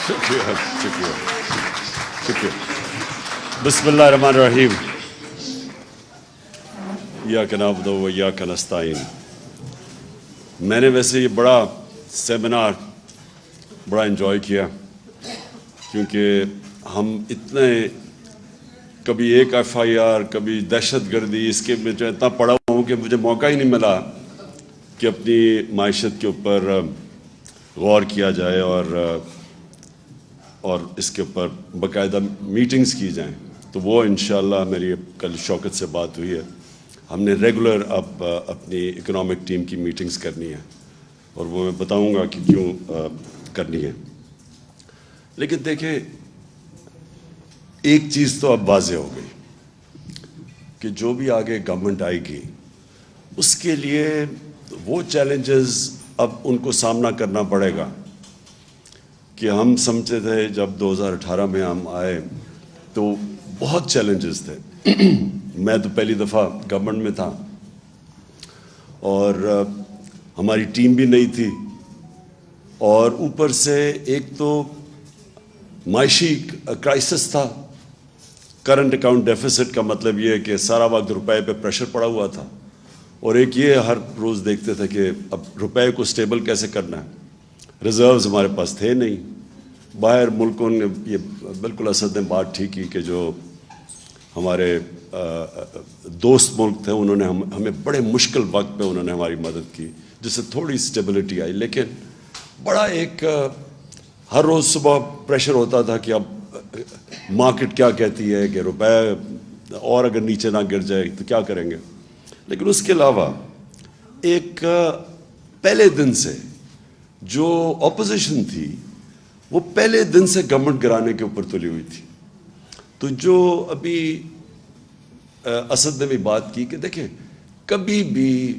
شکریہ شکریہ شکریہ. بسم اللہ الرحمن الرحیم. ایاک نعبد و ایاک نستعین. میں نے ویسے یہ بڑا سیمینار بڑا انجوائے کیا، کیونکہ ہم اتنے کبھی ایک ایف آئی آر، کبھی دہشت گردی، اس کے میں جو اتنا پڑا ہوا ہوں کہ مجھے موقع ہی نہیں ملا کہ اپنی معیشت کے اوپر غور کیا جائے اور اس کے اوپر باقاعدہ میٹنگز کی جائیں. تو وہ انشاءاللہ میری کل شوکت سے بات ہوئی ہے. ہم نے ریگولر اب اپنی اکنامک ٹیم کی میٹنگز کرنی ہے، اور وہ میں بتاؤں گا کہ کیوں کرنی ہے. لیکن دیکھیں، ایک چیز تو اب واضح ہو گئی کہ جو بھی آگے گورنمنٹ آئے گی اس کے لیے وہ چیلنجز اب ان کو سامنا کرنا پڑے گا کہ ہم سمجھتے تھے جب 2018 میں ہم آئے تو بہت چیلنجز تھے. میں تو پہلی دفعہ گورنمنٹ میں تھا اور ہماری ٹیم بھی نہیں تھی، اور اوپر سے ایک تو معاشی کرائسس تھا. کرنٹ اکاؤنٹ ڈیفیسٹ کا مطلب یہ ہے کہ سارا وقت روپے پہ پریشر پڑا ہوا تھا، اور ایک یہ ہر روز دیکھتے تھے کہ اب روپے کو سٹیبل کیسے کرنا ہے. ریزروز ہمارے پاس تھے نہیں. باہر ملکوں نے یہ بالکل اسد نے بات ٹھیک کی کہ جو ہمارے دوست ملک تھے انہوں نے ہمیں بڑے مشکل وقت پہ انہوں نے ہماری مدد کی، جس سے تھوڑی سٹیبلٹی آئی. لیکن بڑا ایک ہر روز صبح پریشر ہوتا تھا کہ اب مارکیٹ کیا کہتی ہے کہ روپے اور اگر نیچے نہ گر جائے تو کیا کریں گے. لیکن اس کے علاوہ ایک پہلے دن سے جو اپوزیشن تھی وہ پہلے دن سے گورنمنٹ گرانے کے اوپر تلی ہوئی تھی. تو جو ابھی اسد نے بھی بات کی کہ دیکھیں، کبھی بھی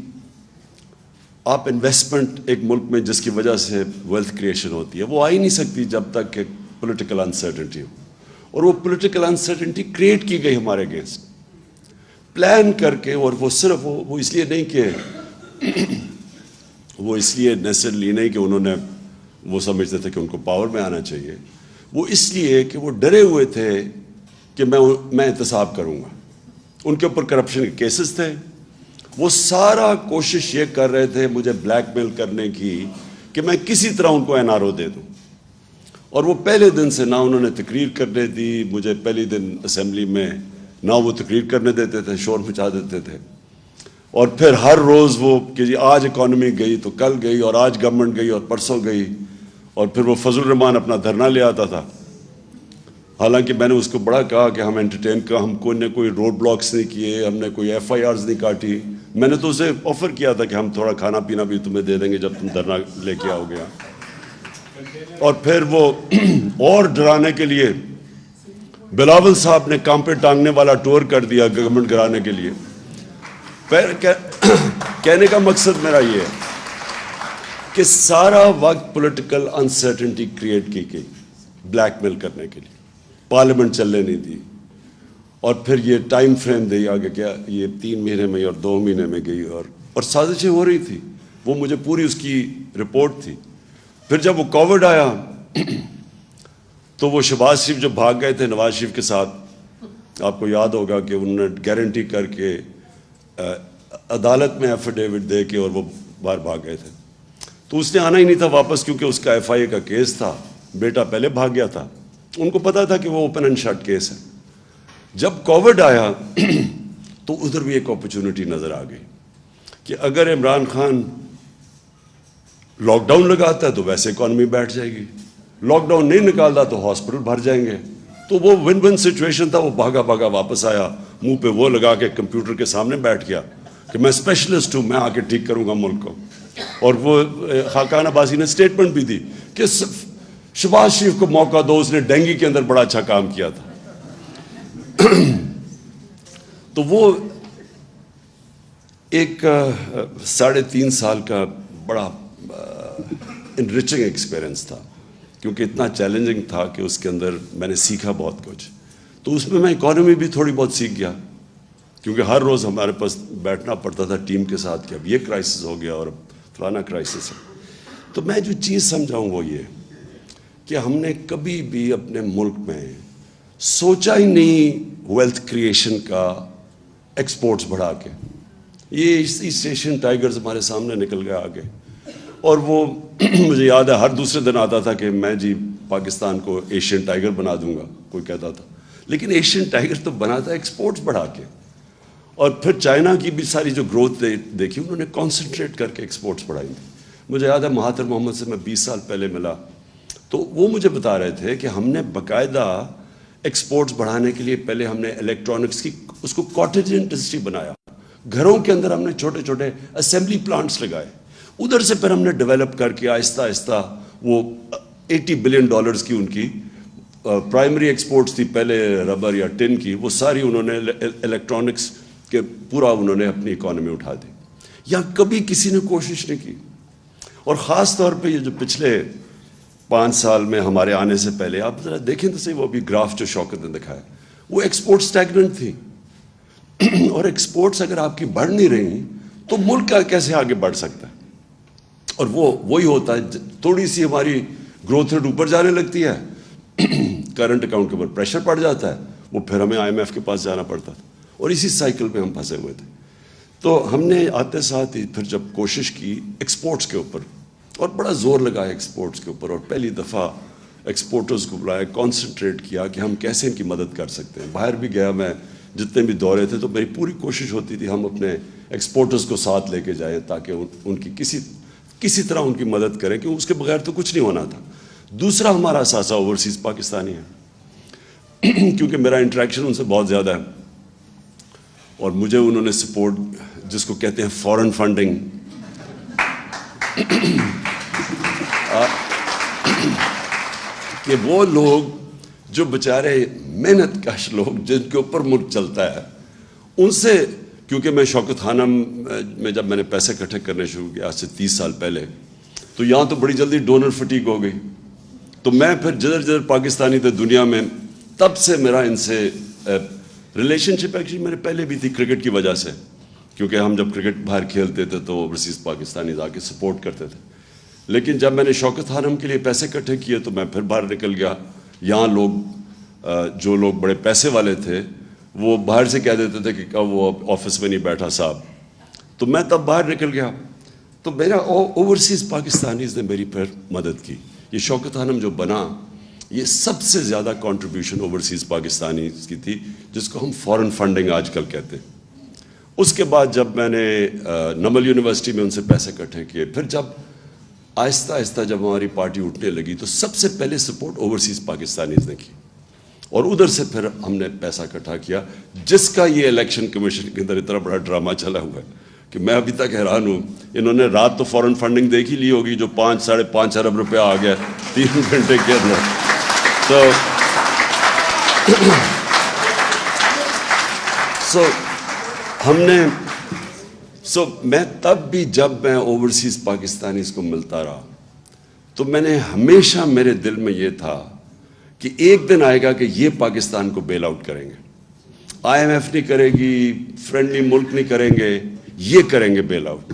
آپ انویسٹمنٹ ایک ملک میں جس کی وجہ سے ویلتھ کریشن ہوتی ہے وہ آ ہی نہیں سکتی جب تک کہ پولیٹیکل انسرٹنٹی ہو. اور وہ پولیٹیکل انسرٹنٹی کریٹ کی گئی ہمارے اگینسٹ پلان کر کے. اور وہ صرف وہ اس لیے نہیں کہ وہ اس لیے نیسرلی نہیں کہ انہوں نے وہ سمجھتے تھے کہ ان کو پاور میں آنا چاہیے، وہ اس لیے کہ وہ ڈرے ہوئے تھے کہ میں احتساب کروں گا. ان کے اوپر کرپشن کے کیسز تھے. وہ سارا کوشش یہ کر رہے تھے مجھے بلیک میل کرنے کی کہ میں کسی طرح ان کو این آر او دے دوں. اور وہ پہلے دن سے نہ انہوں نے تقریر کرنے دی. مجھے پہلی دن اسمبلی میں نہ وہ تقریر کرنے دیتے تھے، شور مچا دیتے تھے. اور پھر ہر روز وہ کہ جی آج اکانومی گئی تو کل گئی، اور آج گورنمنٹ گئی اور پرسوں گئی. اور پھر وہ فضل الرحمان اپنا دھرنا لے آتا تھا. حالانکہ میں نے اس کو بڑا کہا کہ ہم انٹرٹین کا، ہم کوئی نہ کوئی روڈ بلاکس نہیں کیے، ہم نے کوئی ایف آئی آرز نہیں کاٹی. میں نے تو اسے آفر کیا تھا کہ ہم تھوڑا کھانا پینا بھی تمہیں دے دیں گے جب تم دھرنا لے کے آؤ گے. اور پھر وہ اور ڈرانے کے لیے بلاول صاحب نے کام پہ ٹانگنے والا ٹور کر دیا گورنمنٹ گرانے کے لیے. کہنے کا مقصد میرا یہ ہے کہ سارا وقت پولیٹیکل انسرٹنٹی کریٹ کی گئی بلیک میل کرنے کے لیے. پارلیمنٹ چلنے نہیں دی. اور پھر یہ ٹائم فریم دی آگے کیا یہ 3 مہینے میں اور 2 مہینے میں گئی، اور سازشیں ہو رہی تھی. وہ مجھے پوری اس کی رپورٹ تھی. پھر جب وہ کووڈ آیا تو وہ شہباز شریف جو بھاگ گئے تھے نواز شریف کے ساتھ، آپ کو یاد ہوگا کہ انہوں نے گارنٹی کر کے عدالت میں ایفیڈیوٹ دے کے اور وہ باہر بھاگ گئے تھے. تو اس نے آنا ہی نہیں تھا واپس، کیونکہ اس کا ایف آئی اے کا کیس تھا. بیٹا پہلے بھاگ گیا تھا. ان کو پتا تھا کہ وہ اوپن اینڈ شٹ کیس ہے. جب کووڈ آیا تو ادھر بھی ایک اپرچونٹی نظر آ گئی کہ اگر عمران خان لاک ڈاؤن لگاتا ہے تو ویسے اکانومی بیٹھ جائے گی، لاک ڈاؤن نہیں نکالتا تو ہاسپٹل بھر جائیں گے. تو وہ ون ون سچویشن تھا. وہ بھاگا بھاگا واپس آیا، منہ پہ وہ لگا کے کمپیوٹر کے سامنے بیٹھ گیا کہ میں اسپیشلسٹ ہوں، میں آ کے ٹھیک کروں گا ملک کو. اور وہ خاقان عباسی نے سٹیٹمنٹ بھی دی کہ شہباز شریف کو موقع دو، اس نے ڈینگی کے اندر بڑا اچھا کام کیا تھا. تو وہ ایک 3.5 سال کا بڑا انریچنگ ایکسپیرئنس تھا، کیونکہ اتنا چیلنجنگ تھا کہ اس کے اندر میں نے سیکھا بہت کچھ. تو اس میں اکانومی بھی تھوڑی بہت سیکھ گیا، کیونکہ ہر روز ہمارے پاس بیٹھنا پڑتا تھا ٹیم کے ساتھ کہ اب یہ کرائسس ہو گیا اور فلانا کرائسس ہے. تو میں جو چیز سمجھاؤں وہ یہ کہ ہم نے کبھی بھی اپنے ملک میں سوچا ہی نہیں ویلتھ کریشن کا ایکسپورٹس بڑھا کے. یہ ایسٹ ایشین ٹائیگرز ہمارے سامنے نکل گئے آگے, اور وہ مجھے یاد ہے ہر دوسرے دن آتا تھا کہ میں جی پاکستان کو ایشین ٹائیگر بنا دوں گا, کوئی کہتا تھا. لیکن ایشین ٹائیگر تو بنا تھا ایکسپورٹس بڑھا کے. اور پھر چائنا کی بھی ساری جو گروتھ دیکھی انہوں نے کانسنٹریٹ کر کے ایکسپورٹس بڑھائی تھی. مجھے یاد ہے مہاتر محمد سے میں 20 سال پہلے ملا, تو وہ مجھے بتا رہے تھے کہ ہم نے باقاعدہ ایکسپورٹس بڑھانے کے لیے پہلے ہم نے الیکٹرانکس کی اس کو کاٹیج انڈسٹری بنایا, گھروں کے اندر ہم نے چھوٹے چھوٹے اسمبلی پلانٹس لگائے. ادھر سے پھر ہم نے ڈیولپ کر کے آہستہ آہستہ وہ $80 بلین کی ان کی پرائمری ایکسپورٹس تھی پہلے ربر یا ٹن کی, وہ ساری انہوں نے الیکٹرانکس کے پورا انہوں نے اپنی اکانومی اٹھا دی. یہاں کبھی کسی نے کوشش نہیں کی. اور خاص طور پہ یہ جو پچھلے 5 سال میں ہمارے آنے سے پہلے آپ ذرا دیکھیں تو صحیح, وہ ابھی گراف جو شوکت نے دکھایا وہ ایکسپورٹ اسٹیگننٹ تھی. اور ایکسپورٹس اگر آپ کی بڑھ نہیں رہی تو ملک کا کیسے آگے بڑھ سکتا ہے؟ اور وہی ہوتا ہے, تھوڑی سی ہماری گروتھ ریٹ اوپر جانے لگتی ہے, کرنٹ اکاؤنٹ کے اوپر پریشر پڑ جاتا ہے, وہ پھر ہمیں IMF کے پاس جانا پڑتا تھا, اور اسی سائیکل میں ہم پھنسے ہوئے تھے. تو ہم نے آتے ساتھ ہی پھر جب کوشش کی ایکسپورٹس کے اوپر, اور بڑا زور لگایا ایکسپورٹس کے اوپر, اور پہلی دفعہ ایکسپورٹرز کو بلایا, کانسنٹریٹ کیا کہ ہم کیسے ان کی مدد کر سکتے ہیں. باہر بھی گیا میں, جتنے بھی دورے تھے, تو میری پوری کوشش ہوتی تھی ہم اپنے ایکسپورٹرز کو ساتھ لے کے جائیں تاکہ ان کی کسی طرح ان کی مدد کریں, کہ اس کے بغیر تو کچھ نہیں ہونا تھا. دوسرا ہمارا اثاثہ اوورسیز پاکستانی ہے, کیونکہ میرا انٹریکشن ان سے بہت زیادہ ہے, اور مجھے انہوں نے سپورٹ, جس کو کہتے ہیں فورن فنڈنگ, کہ وہ لوگ جو بیچارے محنت کش لوگ جن کے اوپر ملک چلتا ہے, ان سے, کیونکہ میں شوکت خانم میں جب میں نے پیسے اکٹھے کرنے شروع کیا آج سے 30 سال پہلے, تو یہاں تو بڑی جلدی ڈونر فٹیگ ہو گئی. تو میں پھر جدھر پاکستانی تھے دنیا میں, تب سے میرا ان سے ریلیشن شپ ایکچولی میرے پہلے بھی تھی کرکٹ کی وجہ سے, کیونکہ ہم جب کرکٹ باہر کھیلتے تھے تو اوورسیز پاکستانی آ کے سپورٹ کرتے تھے. لیکن جب میں نے شوکت خانم کے لیے پیسے اکٹھے کیے تو میں پھر باہر نکل گیا. یہاں لوگ جو لوگ بڑے پیسے والے تھے وہ باہر سے کہہ دیتے تھے کہ کب وہ آفس میں نہیں بیٹھا صاحب, تو میں تب باہر نکل گیا. تو میرا اوورسیز پاکستانیز نے میری پھر مدد کی. یہ شوکت خانم جو بنا, یہ سب سے زیادہ کنٹریبیوشن اوورسیز پاکستانیز کی تھی, جس کو ہم فورن فنڈنگ آج کل کہتے ہیں. اس کے بعد جب میں نے نمل یونیورسٹی میں ان سے پیسے اکٹھے کیے, پھر جب آہستہ آہستہ جب ہماری پارٹی اٹھنے لگی تو سب سے پہلے سپورٹ اوورسیز پاکستانیز نے کی, اور ادھر سے پھر ہم نے پیسہ اکٹھا کیا, جس کا یہ الیکشن کمیشن کے اندر اتنا بڑا ڈرامہ چلا ہوا ہے کہ میں ابھی تک حیران ہوں. انہوں نے رات تو فورن فنڈنگ دیکھ ہی لی ہوگی, جو 5-5.5 ارب روپیہ آ گیا 3 گھنٹے کے اندر. میں تب بھی جب میں اوورسیز پاکستانیز کو ملتا رہا تو میں نے ہمیشہ, میرے دل میں یہ تھا کہ ایک دن آئے گا کہ یہ پاکستان کو بیل آؤٹ کریں گے. IMF نہیں کرے گی, فرینڈلی ملک نہیں کریں گے, یہ کریں گے بیل آؤٹ.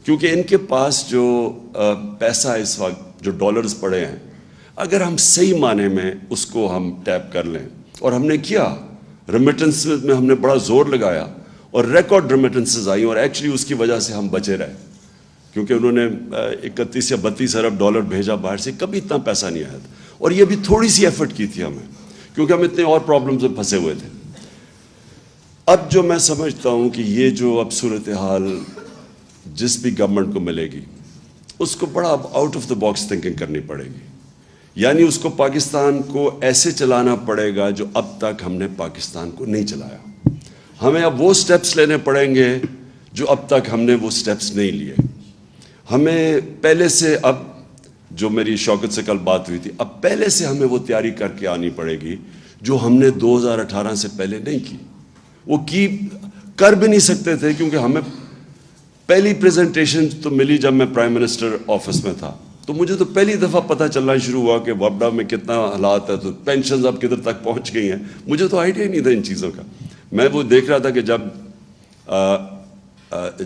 کیونکہ ان کے پاس جو پیسہ اس وقت جو ڈالرز پڑے ہیں, اگر ہم صحیح معنی میں اس کو ہم ٹیپ کر لیں, اور ہم نے کیا, ریمیٹنس میں ہم نے بڑا زور لگایا اور ریکارڈ ریمیٹنسز آئیں, اور ایکچولی اس کی وجہ سے ہم بچے رہے, کیونکہ انہوں نے 31 یا 32 ارب ڈالر بھیجا باہر سے, کبھی اتنا پیسہ نہیں آیا تھا. اور یہ بھی تھوڑی سی ایفرٹ کی تھی ہمیں, کیونکہ ہم اتنے اور پرابلمز میں پھنسے ہوئے تھے. اب جو میں سمجھتا ہوں کہ یہ جو اب صورتحال جس بھی گورنمنٹ کو ملے گی, اس کو بڑا اب out of the box thinking کرنی پڑے گی. یعنی اس کو پاکستان کو ایسے چلانا پڑے گا جو اب تک ہم نے پاکستان کو نہیں چلایا. ہمیں اب وہ سٹیپس لینے پڑیں گے جو اب تک ہم نے وہ سٹیپس نہیں لیے. ہمیں پہلے سے, اب جو میری شوکت سے کل بات ہوئی تھی, اب پہلے سے ہمیں وہ تیاری کر کے آنی پڑے گی جو ہم نے 2018 سے پہلے نہیں کی. وہ کر بھی نہیں سکتے تھے, کیونکہ ہمیں پہلی پریزنٹیشن تو ملی جب میں پرائم منسٹر آفس میں تھا, تو مجھے تو پہلی دفعہ پتہ چلنا شروع ہوا کہ وابڈا میں کتنا حالات ہے, تو پینشنز اب کدھر تک پہنچ گئی ہیں. مجھے تو آئیڈیا ہی نہیں تھا ان چیزوں کا. میں وہ دیکھ رہا تھا کہ جب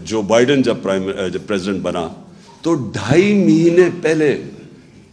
جو بائیڈن جب پریزیڈنٹ بنا تو 2.5 مہینے پہلے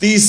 30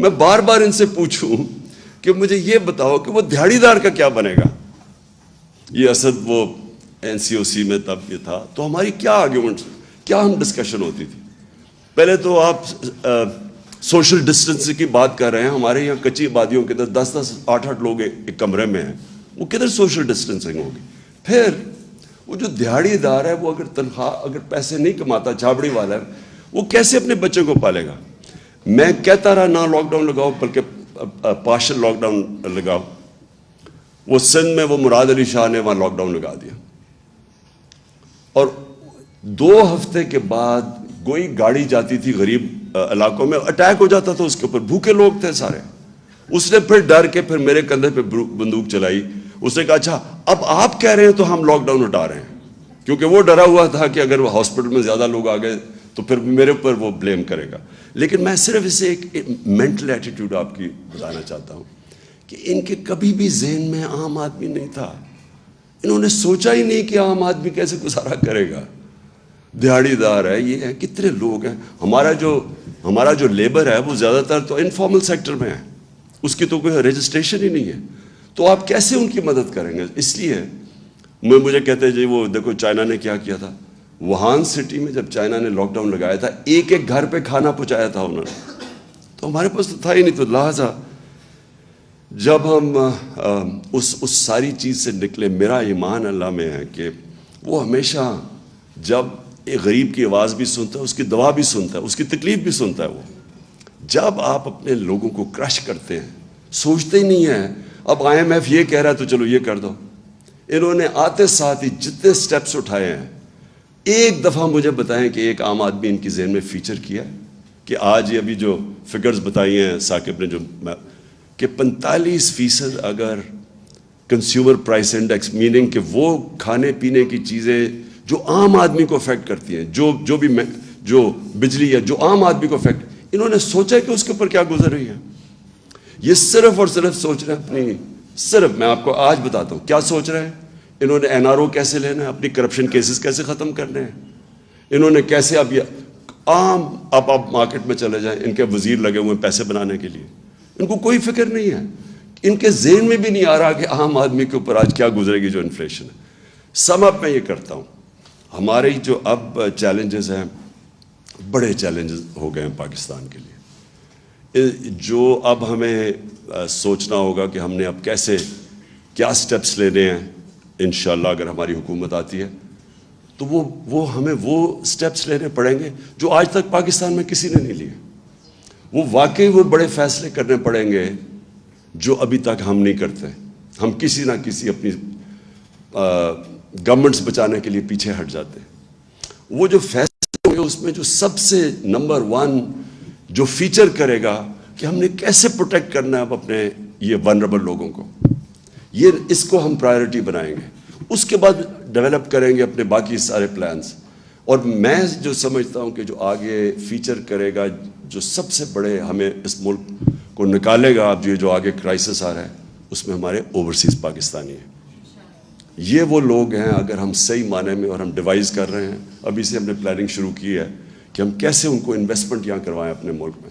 میں بار بار ان سے پوچھوں کہ مجھے یہ بتاؤ کہ وہ دہاڑی دار کا کیا بنے گا. یہ اسد وہ NCOC میں تب یہ تھا, تو ہماری کیا آرگیومنٹس, کیا ہم ڈسکشن ہوتی تھی. پہلے تو آپ سوشل ڈسٹینس کی بات کر رہے ہیں, ہمارے یہاں کچی آبادیوں کے اندر 10-10, 8-8 لوگ ایک کمرے میں ہیں, وہ کدھر سوشل ڈسٹینسنگ ہوگی. پھر وہ جو دہاڑی دار ہے, وہ اگر تنخواہ, اگر پیسے نہیں کماتا, چھابڑی والا ہے, وہ کیسے اپنے بچوں کو پالے گا. میں کہتا رہا نہ لاک ڈاؤن لگاؤ, بلکہ پارشل لاک ڈاؤن لگاؤ. وہ سندھ میں وہ مراد علی شاہ نے وہاں لاک ڈاؤن لگا دیا, اور 2 ہفتے کے بعد کوئی گاڑی جاتی تھی غریب علاقوں میں, اٹیک ہو جاتا تھا اس کے اوپر, بھوکے لوگ تھے سارے. اس نے پھر ڈر کے پھر میرے کندھے پہ بندوق چلائی. اس نے کہا اچھا اب آپ کہہ رہے ہیں تو ہم لاک ڈاؤن ہٹا رہے ہیں, کیونکہ وہ ڈرا ہوا تھا کہ اگر وہ ہاسپٹل میں زیادہ لوگ آ گئے تو پھر میرے اوپر وہ بلیم کرے گا. لیکن میں صرف اسے ایک مینٹل ایٹیٹیوڈ آپ کی بتانا چاہتا ہوں کہ ان کے کبھی بھی ذہن میں عام آدمی نہیں تھا. انہوں نے سوچا ہی نہیں کہ عام آدمی کیسے گزارا کرے گا. دہاڑی دار ہے, یہ ہے, کتنے لوگ ہیں. ہمارا جو لیبر ہے وہ زیادہ تر تو انفارمل سیکٹر میں ہے, اس کی تو کوئی رجسٹریشن ہی نہیں ہے, تو آپ کیسے ان کی مدد کریں گے. اس لیے مجھے کہتے ہیں جی وہ دیکھو چائنا نے کیا کیا تھا. ووہان سٹی میں جب چائنا نے لاک ڈاؤن لگایا تھا, ایک گھر پہ کھانا پہنچایا تھا انہوں نے, تو ہمارے پاس تو تھا ہی نہیں. تو لہٰذا جب ہم اس ساری چیز سے نکلے, میرا ایمان اللہ میں ہے کہ وہ ہمیشہ جب ایک غریب کی آواز بھی سنتا ہے, اس کی دعا بھی سنتا ہے, اس کی تکلیف بھی سنتا ہے. وہ جب آپ اپنے لوگوں کو کرش کرتے ہیں, سوچتے ہی نہیں ہیں اب IMF یہ کہہ رہا ہے تو چلو یہ کر دو. انہوں نے آتے ساتھ ہی جتنے سٹیپس اٹھائے ہیں, ایک دفعہ مجھے بتائیں کہ ایک عام آدمی ان کی ذہن میں فیچر کیا کہ آج یہ ابھی جو فگرز بتائی ہیں ثاقب نے, جو کہ 45% اگر کنزیومر پرائس انڈیکس, میننگ کہ وہ کھانے پینے کی چیزیں جو عام آدمی کو افیکٹ کرتی ہیں, جو بجلی ہے جو عام آدمی کو افیکٹ, انہوں نے سوچا کہ اس کے اوپر کیا گزر رہی ہے. یہ صرف اور صرف سوچ رہے ہیں اپنی, صرف میں آپ کو آج بتاتا ہوں کیا سوچ رہے ہیں. انہوں نے NRO کیسے لینا ہے, اپنی کرپشن کیسز کیسے ختم کرنے ہیں, انہوں نے کیسے اب یہ عام آپ مارکیٹ میں چلے جائیں, ان کے وزیر لگے ہوئے ہیں پیسے بنانے کے لیے, ان کو کوئی فکر نہیں ہے, ان کے ذہن میں بھی نہیں آ رہا کہ عام آدمی کے اوپر آج کیا گزرے گی جو انفلیشن ہے. سم اپ میں یہ کرتا ہوں, ہمارے جو اب چیلنجز ہیں, بڑے چیلنجز ہو گئے ہیں پاکستان کے لیے, جو اب ہمیں سوچنا ہوگا کہ ہم نے اب کیسے کیا سٹیپس لینے ہیں. انشاءاللہ اگر ہماری حکومت آتی ہے تو وہ ہمیں وہ سٹیپس لینے پڑیں گے جو آج تک پاکستان میں کسی نے نہیں لیے. وہ واقعی وہ بڑے فیصلے کرنے پڑیں گے جو ابھی تک ہم نہیں کرتے. ہم کسی نہ کسی اپنی گورنمنٹس بچانے کے لیے پیچھے ہٹ جاتے ہیں. وہ جو فیصلے ہوں گے اس میں جو سب سے نمبر 1 جو فیچر کرے گا کہ ہم نے کیسے پروٹیکٹ کرنا ہے اب اپنے یہ ونربل لوگوں کو, اس کو ہم پرائیورٹی بنائیں گے. اس کے بعد ڈیولپ کریں گے اپنے باقی سارے پلانز. اور میں جو سمجھتا ہوں کہ جو آگے فیچر کرے گا, جو سب سے بڑے ہمیں اس ملک کو نکالے گا, اب جو آگے کرائسس آ رہا ہے, اس میں ہمارے اوورسیز پاکستانی ہیں. یہ وہ لوگ ہیں اگر ہم صحیح معنی میں, اور ہم ڈیوائز کر رہے ہیں, ابھی سے ہم نے پلاننگ شروع کی ہے کہ ہم کیسے ان کو انویسٹمنٹ یہاں کروائیں اپنے ملک میں.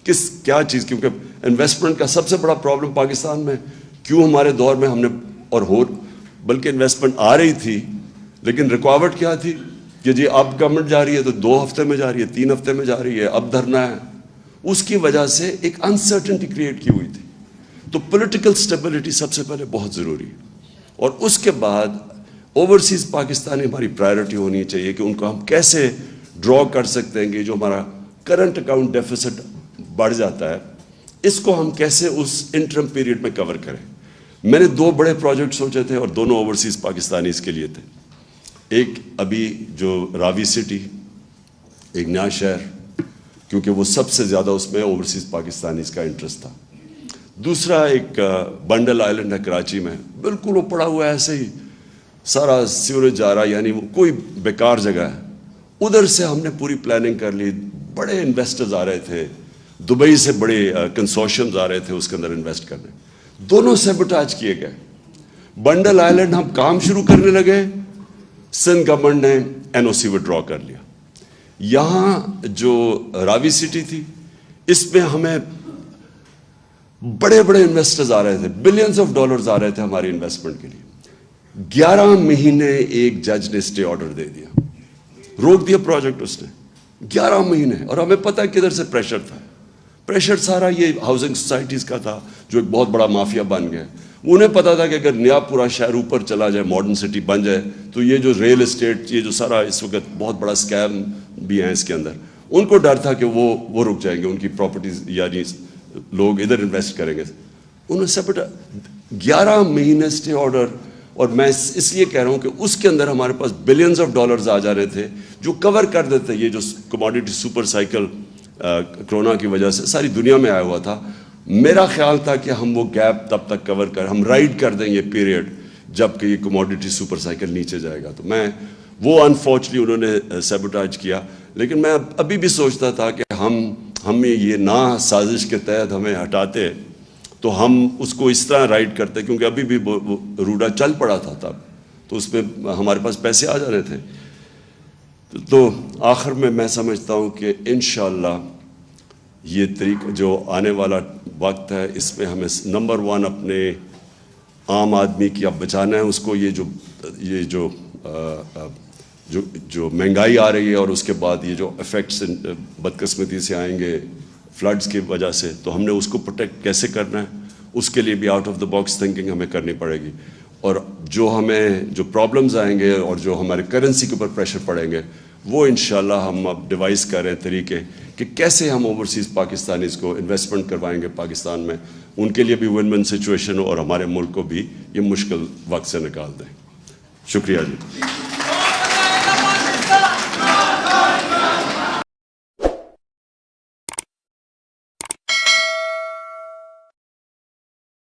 کیا چیز, کیونکہ انویسٹمنٹ کا سب سے بڑا پرابلم پاکستان میں کیوں ہمارے دور میں ہم نے, اور بلکہ انویسٹمنٹ آ رہی تھی لیکن رکاوٹ کیا تھی کہ جی اب گورنمنٹ جا رہی ہے تو 2 ہفتے میں جا رہی ہے, 3 ہفتے میں جا رہی ہے, اب دھرنا ہے. اس کی وجہ سے ایک انسرٹنٹی کریٹ کی ہوئی تھی. تو پولیٹیکل سٹیبلٹی سب سے پہلے بہت ضروری ہے, اور اس کے بعد اوورسیز پاکستانی ہماری پرائیورٹی ہونی چاہیے کہ ان کو ہم کیسے ڈرا کر سکتے ہیں کہ جو ہمارا کرنٹ اکاؤنٹ ڈیفیسٹ بڑھ جاتا ہے, اس کو ہم کیسے اس انٹرم پیریڈ میں کور کریں. میں نے 2 بڑے پروجیکٹ سوچے تھے اور دونوں اوورسیز پاکستانی اس کے لیے تھے. ایک ابھی جو راوی سٹی, ایک نیا شہر, کیونکہ وہ سب سے زیادہ اس میں اوورسیز پاکستانیز کا انٹرسٹ تھا. دوسرا ایک بنڈل آئلینڈ ہے کراچی میں, بالکل وہ پڑا ہوا ہے ایسے ہی, سارا سیوریج جا رہا, یعنی وہ کوئی بیکار جگہ ہے. ادھر سے ہم نے پوری پلاننگ کر لی, بڑے انویسٹرز آ رہے تھے, دبئی سے بڑے کنسورشیمز آ رہے تھے اس کے اندر انویسٹ کرنے. دونوں سیبوٹاج کیے گئے. بنڈل آئلینڈ ہم کام شروع کرنے لگے, سندھ گورنمنٹ نے NOC وڈرا کر لیا. یہاں جو راوی سٹی تھی, اس میں ہمیں بڑے بڑے انویسٹرز آ رہے تھے, بلینز آف ڈالرز آ رہے تھے ہماری انویسٹمنٹ کے لیے. 11 مہینے ایک جج نے اسٹے آرڈر دے دیا, روک دیا پروجیکٹ اس نے. 11 مہینے. اور ہمیں پتہ ہے کدھر سے پریشر تھا. پریشر سارا یہ ہاؤسنگ سوسائٹیز کا تھا جو ایک بہت بڑا مافیا بن گیا. انہیں پتا تھا کہ اگر نیا پورا شہر اوپر چلا جائے, ماڈرن سٹی بن جائے, تو یہ جو ریل اسٹیٹ, یہ جو سارا اس وقت بہت بڑا اسکیم بھی ہے اس کے اندر, ان کو ڈر تھا کہ وہ رک جائیں گے, ان کی پراپرٹیز یعنی لوگ ادھر انویسٹ کریں گے. انہوں نے 11 مہینے اسٹے آرڈر. اور میں اس لیے کہہ رہا ہوں کہ اس کے اندر ہمارے پاس بلینز آف ڈالرز آ جا رہے تھے جو کور کر دیتے. یہ جو کموڈیٹی سپر سائیکل کرونا کی وجہ سے ساری دنیا میں آیا ہوا تھا, میرا خیال تھا کہ ہم وہ گیپ تب تک کور ہم رائڈ کر دیں یہ پیریڈ جب کہ یہ کموڈیٹی سپر سائیکل نیچے جائے گا. تو میں وہ انفارچونیٹلی انہوں نے سیبوٹاج کیا. لیکن میں ابھی بھی سوچتا تھا کہ ہمیں یہ نہ سازش کے تحت ہمیں ہٹاتے تو ہم اس کو اس طرح رائڈ کرتے, کیونکہ ابھی بھی روڈا چل پڑا تھا تب, تو اس پہ ہمارے پاس پیسے آ جانے تھے. تو آخر میں سمجھتا ہوں کہ انشاءاللہ یہ طریقہ جو آنے والا وقت ہے, اس میں ہمیں نمبر 1 اپنے عام آدمی کی اب بچانا ہے اس کو. یہ جو مہنگائی آ رہی ہے اور اس کے بعد یہ جو ایفیکٹس بدقسمتی سے آئیں گے فلڈز کی وجہ سے, تو ہم نے اس کو پروٹیکٹ کیسے کرنا ہے, اس کے لیے بھی out of the box thinking ہمیں کرنی پڑے گی. اور جو پرابلمز آئیں گے اور جو ہمارے کرنسی کے اوپر پریشر پڑیں گے, وہ انشاءاللہ ہم اب ڈیوائز کر رہے ہیں طریقے کہ کیسے ہم اوورسیز پاکستانیز کو انویسٹمنٹ کروائیں گے پاکستان میں, ان کے لیے بھی ون ون سچویشن ہو اور ہمارے ملک کو بھی یہ مشکل وقت سے نکال دیں. شکریہ جی.